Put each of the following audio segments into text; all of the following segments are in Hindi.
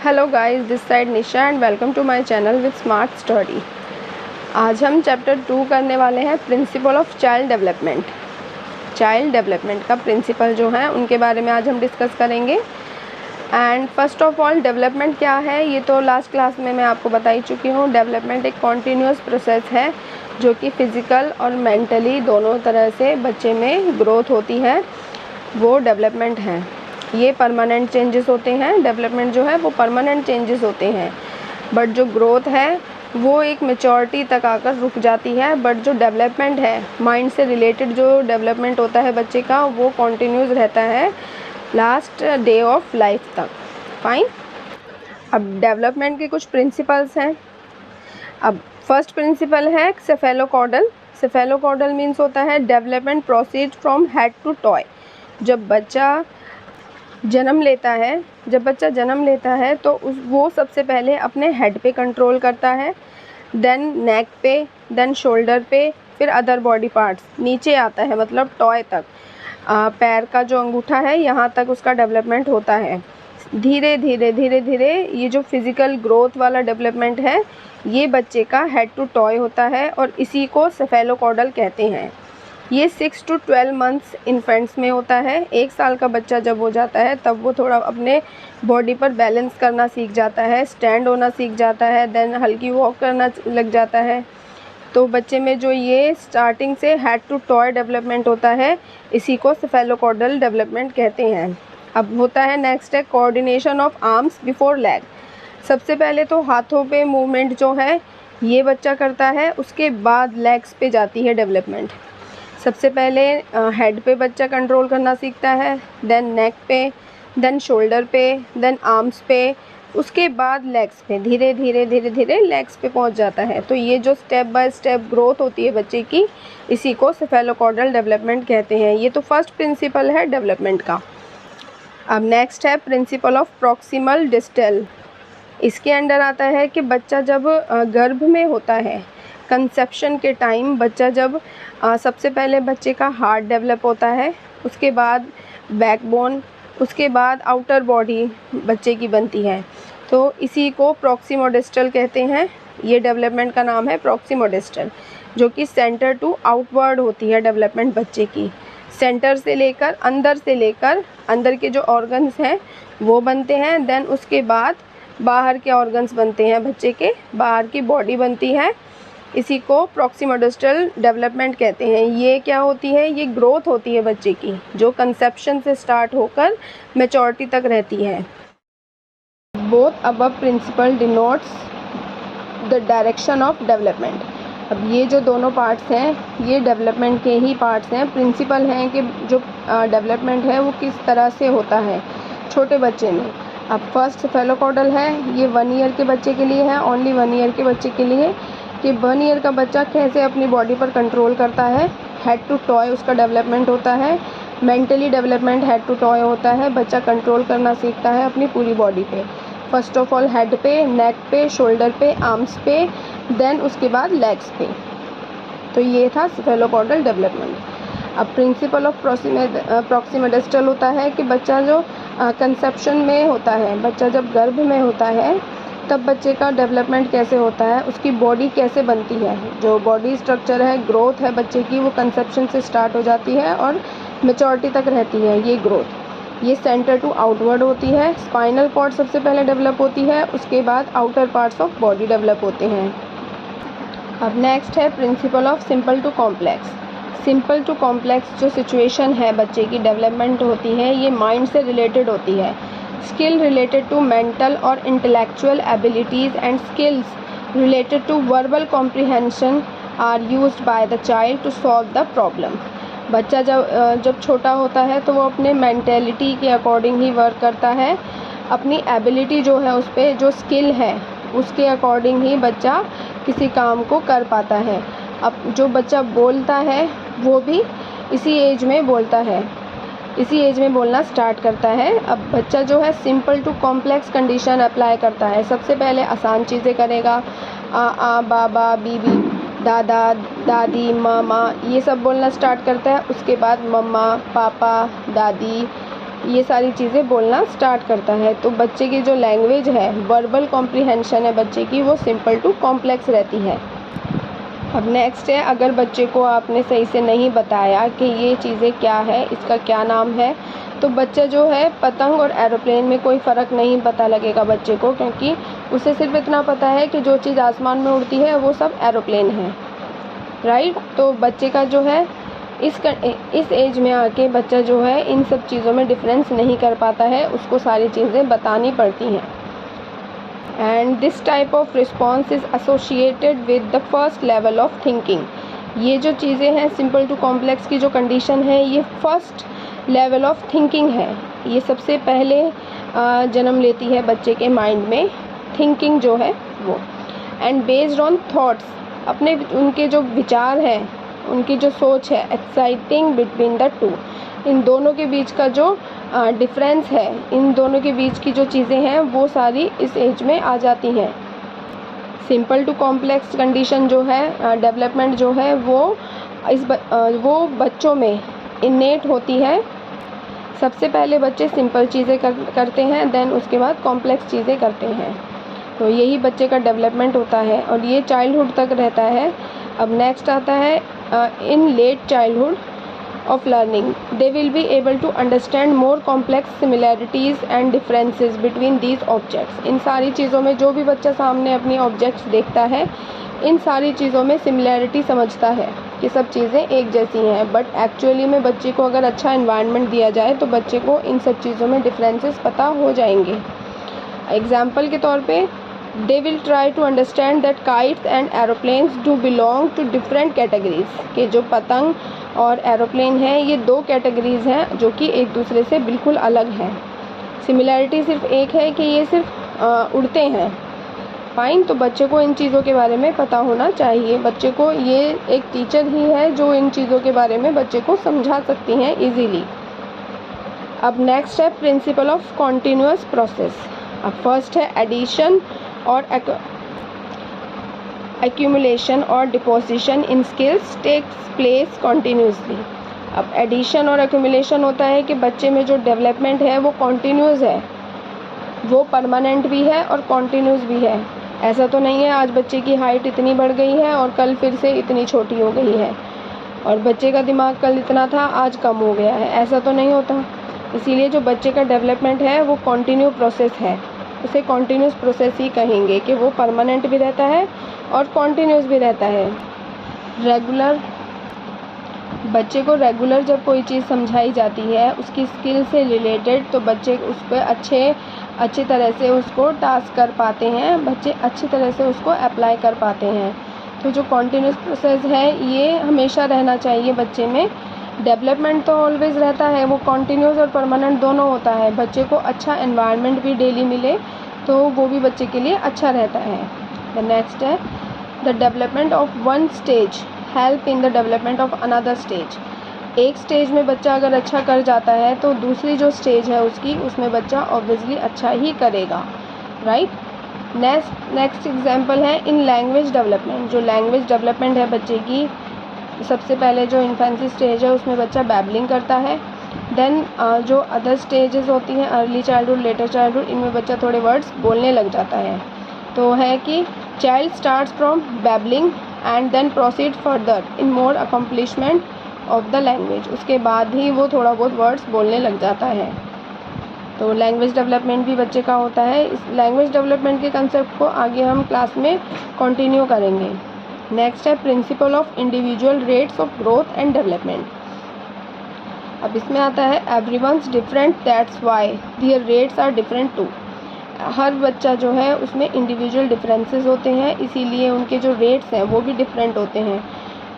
Hello guys, this side Nisha and welcome to my channel with smart study. आज हम चैप्टर 2 करने वाले हैं principle of child development. Child development का प्रिंसिपल जो है उनके बारे में आज हम डिस्कस करेंगे। And first of all, development क्या है ये तो लास्ट क्लास में मैं आपको बता ही चुकी हूँ। डेवलपमेंट एक कॉन्टीन्यूअस प्रोसेस है जो कि फिज़िकल और मेंटली दोनों तरह से बच्चे में ग्रोथ होती है, वो डेवलपमेंट है। ये परमानेंट चेंजेस होते हैं। डेवलपमेंट जो है वो परमानेंट चेंजेस होते हैं, बट जो ग्रोथ है वो एक मेच्योरिटी तक आकर रुक जाती है। बट जो डेवलपमेंट है, माइंड से रिलेटेड जो डेवलपमेंट होता है बच्चे का, वो कॉन्टीन्यूस रहता है लास्ट डे ऑफ लाइफ तक। फाइन। अब डेवलपमेंट के कुछ प्रिंसिपल्स हैं। अब फर्स्ट प्रिंसिपल है सेफेलोकॉर्डल। सेफेलोकॉर्डल मीन्स होता है development proceed from head to toe. जब बच्चा जन्म लेता है तो वो सबसे पहले अपने हेड पे कंट्रोल करता है, देन नेक पे, देन शोल्डर पे, फिर अदर बॉडी पार्ट्स नीचे आता है, मतलब टॉय तक। पैर का जो अंगूठा है यहाँ तक उसका डेवलपमेंट होता है। धीरे धीरे ये जो फिज़िकल ग्रोथ वाला डेवलपमेंट है ये बच्चे का हेड टू टॉय होता है और इसी को सेफेलोकॉर्डल कहते हैं। ये 6 to 12 मंथ्स इन्फेंट्स में होता है। 1 साल का बच्चा जब हो जाता है तब वो थोड़ा अपने बॉडी पर बैलेंस करना सीख जाता है, स्टैंड होना सीख जाता है, देन हल्की वॉक करना लग जाता है। तो बच्चे में जो ये स्टार्टिंग से हेड टू टॉय डेवलपमेंट होता है इसी को सेफेलोकॉर्डल डेवलपमेंट कहते हैं। अब होता है नेक्स्ट है coordination of arms before leg. सबसे पहले तो हाथों पे मूवमेंट जो है ये बच्चा करता है, उसके बाद लेग्स पे जाती है डेवलपमेंट। सबसे पहले हेड पे बच्चा कंट्रोल करना सीखता है, देन नेक पे, देन शोल्डर पे, देन आर्म्स पे, उसके बाद लेग्स पे। धीरे धीरे लेग्स पे पहुंच जाता है। तो ये जो स्टेप बाय स्टेप ग्रोथ होती है बच्चे की, इसी को सेफेलोकॉर्डल डेवलपमेंट कहते हैं। ये तो फर्स्ट प्रिंसिपल है डेवलपमेंट का। अब नेक्स्ट है प्रिंसिपल ऑफ प्रॉक्सिमल डिस्टल। इसके अंडर आता है कि बच्चा जब गर्भ में होता है, कंसेप्शन के टाइम बच्चा जब सबसे पहले बच्चे का हार्ट डेवलप होता है, उसके बाद बैकबोन, उसके बाद आउटर बॉडी बच्चे की बनती है। तो इसी को प्रॉक्सिमोडिस्टल कहते हैं। ये डेवलपमेंट का नाम है प्रॉक्सिमोडिस्टल, जो कि सेंटर टू आउटवर्ड होती है डेवलपमेंट बच्चे की। सेंटर से लेकर अंदर के जो ऑर्गन्स हैं वो बनते हैं, देन उसके बाद बाहर के ऑर्गन्स बनते हैं, बच्चे के बाहर की बॉडी बनती है। इसी को प्रॉक्सिमोडिस्टल डेवलपमेंट कहते हैं। ये क्या होती है? ये ग्रोथ होती है बच्चे की, जो कंसेप्शन से स्टार्ट होकर मैच्योरिटी तक रहती है। Both above principle denotes the direction of development. अब ये जो दोनों पार्ट्स हैं ये डेवलपमेंट के ही पार्ट्स हैं। प्रिंसिपल हैं कि जो डेवलपमेंट है वो किस तरह से होता है छोटे बच्चे में। अब फर्स्ट सेफेलोकॉर्डल है, ये 1 ईयर के बच्चे के लिए है, ओनली 1 ईयर के बच्चे के लिए, कि 1 ईयर का बच्चा कैसे अपनी बॉडी पर कंट्रोल करता है। हेड टू टॉय उसका डेवलपमेंट होता है। Mentally development head to toe होता है। बच्चा कंट्रोल करना सीखता है अपनी पूरी बॉडी पे। फर्स्ट ऑफ ऑल हेड पे, नेक पे, शोल्डर पे, आर्म्स पे, देन उसके बाद लेग्स पे। तो ये था सेफेलोकॉर्डल डेवलपमेंट। अब प्रिंसिपल ऑफ प्रॉक्सिमोडिस्टल होता है कि बच्चा जो कंसेप्शन में होता है, बच्चा जब गर्भ में होता है तब बच्चे का डेवलपमेंट कैसे होता है, उसकी बॉडी कैसे बनती है। जो बॉडी स्ट्रक्चर है, ग्रोथ है बच्चे की, वो कंसेप्शन से स्टार्ट हो जाती है और मैच्योरिटी तक रहती है ये ग्रोथ। ये सेंटर टू आउटवर्ड होती है। स्पाइनल कॉर्ड सबसे पहले डेवलप होती है, उसके बाद outer parts of body develop होते हैं। अब नेक्स्ट है principle of simple to complex. Simple to complex जो सिचुएशन है बच्चे की डेवलपमेंट होती है, ये माइंड से रिलेटेड होती है। स्किल रिलेटेड टू मेंटल और intellectual abilities and skills related to verbal comprehension are used by the child to solve the problem. बच्चा जब छोटा होता है तो वो अपने मेंटेलिटी के अकॉर्डिंग ही वर्क करता है। अपनी एबिलिटी जो है, उस पर जो स्किल है उसके अकॉर्डिंग ही बच्चा किसी काम को कर पाता है। अब जो बच्चा बोलता है वो भी इसी एज में बोलता है, इसी एज में बोलना स्टार्ट करता है। अब बच्चा जो है simple to complex condition apply करता है। सबसे पहले आसान चीज़ें करेगा, आ बाबा बीबी, दादा दादी, मामा, ये सब बोलना स्टार्ट करता है। उसके बाद मम्मा पापा दादी ये सारी चीज़ें बोलना स्टार्ट करता है। तो बच्चे की जो लैंग्वेज है, वर्बल कॉम्प्रिहेंशन है बच्चे की, वो सिंपल टू कॉम्प्लेक्स रहती है। अब नेक्स्ट है, अगर बच्चे को आपने सही से नहीं बताया कि ये चीज़ें क्या है, इसका क्या नाम है, तो बच्चा जो है पतंग और एरोप्लेन में कोई फ़र्क नहीं पता लगेगा बच्चे को, क्योंकि उसे सिर्फ इतना पता है कि जो चीज़ आसमान में उड़ती है वो सब एरोप्लेन है, राइट। तो बच्चे का जो है इस एज में आके बच्चा जो है इन सब चीज़ों में डिफरेंस नहीं कर पाता है, उसको सारी चीज़ें बतानी पड़ती हैं। And this type of response is associated with the first level of thinking. ये जो चीज़ें हैं सिंपल टू कॉम्प्लेक्स की जो कंडीशन है, ये फर्स्ट लेवल ऑफ थिंकिंग है। ये सबसे पहले जन्म लेती है बच्चे के माइंड में थिंकिंग जो है वो। एंड बेस्ड ऑन थॉट्स, अपने उनके जो विचार हैं, उनकी जो सोच है, एक्साइटिंग बिटवीन द टू, इन दोनों के बीच का जो डिफरेंस है, इन दोनों के बीच की जो चीज़ें हैं वो सारी इस एज में आ जाती हैं। सिंपल टू कॉम्प्लेक्स कंडीशन जो है, डेवलपमेंट जो है वो बच्चों में इनेट होती है। सबसे पहले बच्चे सिंपल चीज़ें करते हैं, देन उसके बाद कॉम्प्लेक्स चीज़ें करते हैं। तो यही बच्चे का डेवलपमेंट होता है और ये चाइल्डहुड तक रहता है। अब नेक्स्ट आता है in late childhood of learning, they will be able to understand more complex similarities and differences between these objects। इन सारी चीज़ों में जो भी बच्चा सामने अपनी ऑब्जेक्ट्स देखता है, इन सारी चीज़ों में सिमिलैरिटी समझता है कि सब चीज़ें एक जैसी हैं, बट एक्चुअली में बच्चे को अगर अच्छा इन्वायरमेंट दिया जाए तो बच्चे को इन सब चीज़ों में डिफरेंसेस पता हो जाएंगे। एग्जाम्पल के तौर पे they will try to understand that kites and aeroplanes do belong to different categories, कि जो पतंग और एरोप्लेन है ये दो कैटेगरीज़ हैं जो कि एक दूसरे से बिल्कुल अलग हैं। सिमिलैरिटी सिर्फ एक है कि ये सिर्फ उड़ते हैं, फाइन। तो बच्चे को इन चीज़ों के बारे में पता होना चाहिए। बच्चे को ये एक टीचर ही है जो इन चीज़ों के बारे में बच्चे को समझा सकती हैं ईजीली। अब नेक्स्ट है प्रिंसिपल ऑफ कॉन्टीन्यूअस प्रोसेस। अब फर्स्ट है एडिशन और accumulation और deposition in skills takes place continuously. अब एडिशन और एक्यूमुलेशन होता है कि बच्चे में जो डेवलपमेंट है वो कॉन्टीन्यूस है, वो परमानेंट भी है और कॉन्टीन्यूस भी है। ऐसा तो नहीं है आज बच्चे की हाइट इतनी बढ़ गई है और कल फिर से इतनी छोटी हो गई है, और बच्चे का दिमाग कल इतना था आज कम हो गया है, ऐसा तो नहीं होता। इसीलिए जो बच्चे का डेवलपमेंट है वो कॉन्टीन्यू प्रोसेस है, उसे कॉन्टीन्यूस प्रोसेस ही कहेंगे कि वो परमानेंट भी रहता है और कॉन्टीन्यूस भी रहता है। रेगुलर, बच्चे को रेगुलर जब कोई चीज़ समझाई जाती है उसकी स्किल से रिलेटेड, तो बच्चे उस पर अच्छी तरह से उसको टास्क कर पाते हैं, बच्चे अच्छी तरह से उसको अप्लाई कर पाते हैं। तो जो कॉन्टीन्यूस प्रोसेस है ये हमेशा रहना चाहिए बच्चे में। डेवलपमेंट तो ऑलवेज़ रहता है, वो कॉन्टीन्यूस और परमानेंट दोनों होता है। बच्चे को अच्छा एनवायरनमेंट भी डेली मिले तो वो भी बच्चे के लिए अच्छा रहता है। द नेक्स्ट है the development of one stage help in the development of another stage. एक स्टेज में बच्चा अगर अच्छा कर जाता है तो दूसरी जो स्टेज है उसमें बच्चा ऑब्वियसली अच्छा ही करेगा, राइट। नेक्स्ट एग्जांपल है इन लैंग्वेज डेवलपमेंट। जो लैंग्वेज डेवलपमेंट है बच्चे की, सबसे पहले जो इन्फेंसी स्टेज है उसमें बच्चा बैबलिंग करता है। देन जो अदर स्टेजेस होती हैं, अर्ली चाइल्डहुड, लेटर चाइल्डहुड, इनमें बच्चा थोड़े वर्ड्स बोलने लग जाता है। तो है कि child starts from babbling and then proceed further in more accomplishment of the language. उसके बाद ही वो थोड़ा बहुत वर्ड्स बोलने लग जाता है। तो लैंग्वेज डेवलपमेंट भी बच्चे का होता है। इस लैंग्वेज डेवलपमेंट के कंसेप्ट को आगे हम क्लास में कंटिन्यू करेंगे। नेक्स्ट है principle of individual rates of growth and development. अब इसमें आता है everyone's different that's why their rates are different too. हर बच्चा जो है उसमें इंडिविजुअल डिफरेंसेस होते हैं, इसीलिए उनके जो रेट्स हैं वो भी डिफरेंट होते हैं,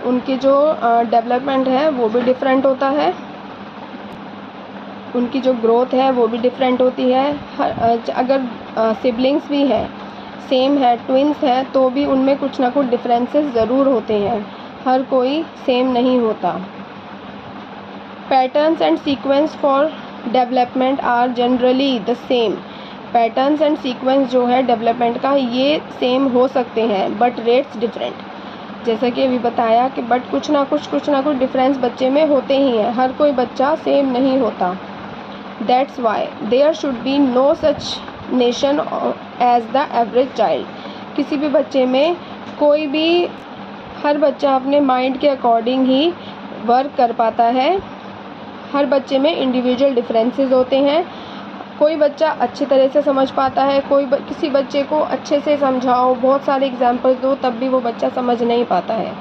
उनके जो डेवलपमेंट है वो भी डिफरेंट होता है, उनकी जो ग्रोथ है वो भी डिफरेंट होती है। अगर सिबलिंग्स भी हैं, सेम है, ट्विंस हैं, तो भी उनमें कुछ ना कुछ डिफरेंसेस ज़रूर होते हैं, हर कोई सेम नहीं होता। Patterns and sequence for development are generally the same. Patterns and sequence जो है डेवलपमेंट का ये सेम हो सकते हैं बट रेट्स डिफरेंट, जैसा कि अभी बताया कि बट कुछ ना कुछ डिफरेंस बच्चे में होते ही हैं, हर कोई बच्चा सेम नहीं होता। That's why there should be no such nation as the average child. किसी भी बच्चे में कोई भी, हर बच्चा अपने माइंड के अकॉर्डिंग ही वर्क कर पाता है। हर बच्चे में इंडिविजुअल डिफरेंसेस होते हैं। कोई बच्चा अच्छी तरह से समझ पाता है, किसी बच्चे को अच्छे से समझाओ, बहुत सारे एग्जांपल्स दो, तब भी वो बच्चा समझ नहीं पाता है।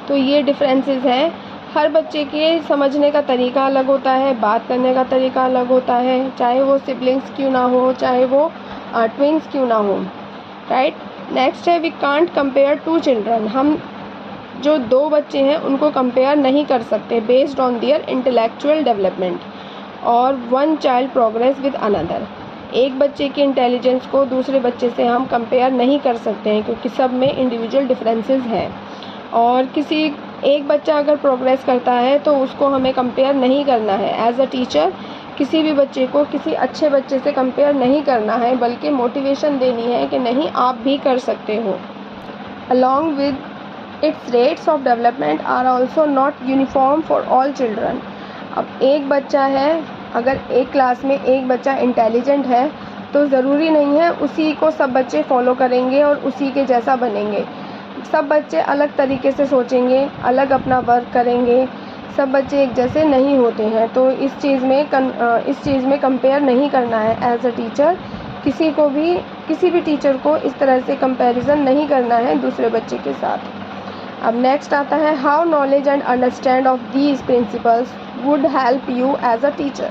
तो ये डिफरेंसेस हैं। हर बच्चे के समझने का तरीका अलग होता है, बात करने का तरीका अलग होता है, चाहे वो सिबलिंग्स क्यों ना हो, चाहे वो ट्विंस क्यों ना हो, राइट। नेक्स्ट है we can't compare to children. हम जो दो बच्चे हैं उनको कंपेयर नहीं कर सकते based on their intellectual development और one child progress with another. एक बच्चे के इंटेलिजेंस को दूसरे बच्चे से हम कंपेयर नहीं कर सकते हैं, क्योंकि सब में इंडिविजुअल डिफरेंसेस हैं। और किसी एक बच्चा अगर प्रोग्रेस करता है तो उसको हमें कंपेयर नहीं करना है। एज अ टीचर किसी भी बच्चे को किसी अच्छे बच्चे से कंपेयर नहीं करना है, बल्कि मोटिवेशन देनी है कि नहीं, आप भी कर सकते हो। Along with its rates of development are also not uniform for all children. अब एक बच्चा है, अगर एक क्लास में एक बच्चा इंटेलिजेंट है तो ज़रूरी नहीं है उसी को सब बच्चे फॉलो करेंगे और उसी के जैसा बनेंगे। सब बच्चे अलग तरीके से सोचेंगे, अलग अपना वर्क करेंगे, सब बच्चे एक जैसे नहीं होते हैं। तो इस चीज़ में कंपेयर नहीं करना है। एज अ टीचर किसी भी टीचर को इस तरह से कंपैरिजन नहीं करना है दूसरे बच्चे के साथ। अब नेक्स्ट आता है how knowledge and understand of these principles would help you as a teacher.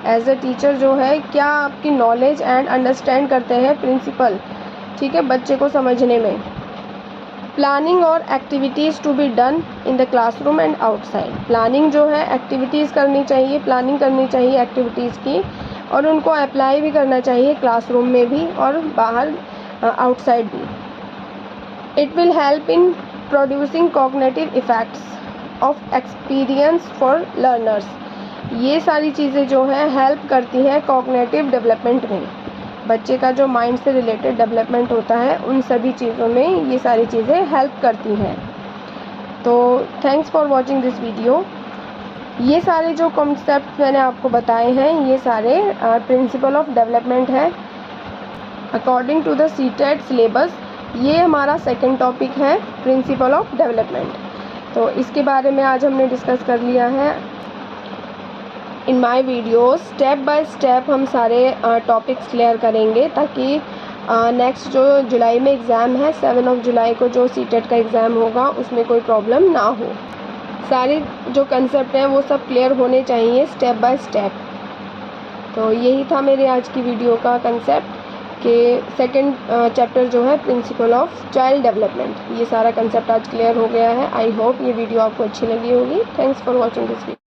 As a teacher जो है, क्या आपकी नॉलेज एंड अंडरस्टैंड करते हैं प्रिंसिपल, ठीक है, बच्चे को समझने में। प्लानिंग और activities to be done in the classroom and outside. Planning जो है, एक्टिविटीज़ करनी चाहिए, प्लानिंग करनी चाहिए एक्टिविटीज़ की, और उनको अप्लाई भी करना चाहिए क्लासरूम में भी और बाहर आउटसाइड भी। It will help in producing cognitive effects of experience for learners. ये सारी चीज़ें जो हैं हेल्प करती हैं कॉग्निटिव डेवलपमेंट में। बच्चे का जो माइंड से रिलेटेड डेवलपमेंट होता है, उन सभी चीज़ों में ये सारी चीज़ें हेल्प करती हैं। तो thanks for watching this video. ये सारे जो कॉन्सेप्ट मैंने आपको बताए हैं, ये सारे प्रिंसिपल ऑफ डेवलपमेंट है according to the CTET syllabus. ये हमारा सेकंड टॉपिक है, प्रिंसिपल ऑफ डेवलपमेंट। तो इसके बारे में आज हमने डिस्कस कर लिया है। In my videos step by step हम सारे टॉपिक्स क्लियर करेंगे, ताकि नेक्स्ट जो जुलाई में एग्ज़ाम है, 7 जुलाई को जो सीटेट का एग्ज़ाम होगा, उसमें कोई प्रॉब्लम ना हो। सारे जो कंसेप्ट हैं वो सब क्लियर होने चाहिए स्टेप बाय स्टेप। तो यही था मेरे आज की वीडियो का कंसेप्ट कि सेकंड चैप्टर जो है प्रिंसिपल ऑफ चाइल्ड डेवलपमेंट, ये सारा कंसेप्ट आज क्लियर हो गया है। आई होप ये वीडियो आपको अच्छी लगी होगी। Thanks for watching this video.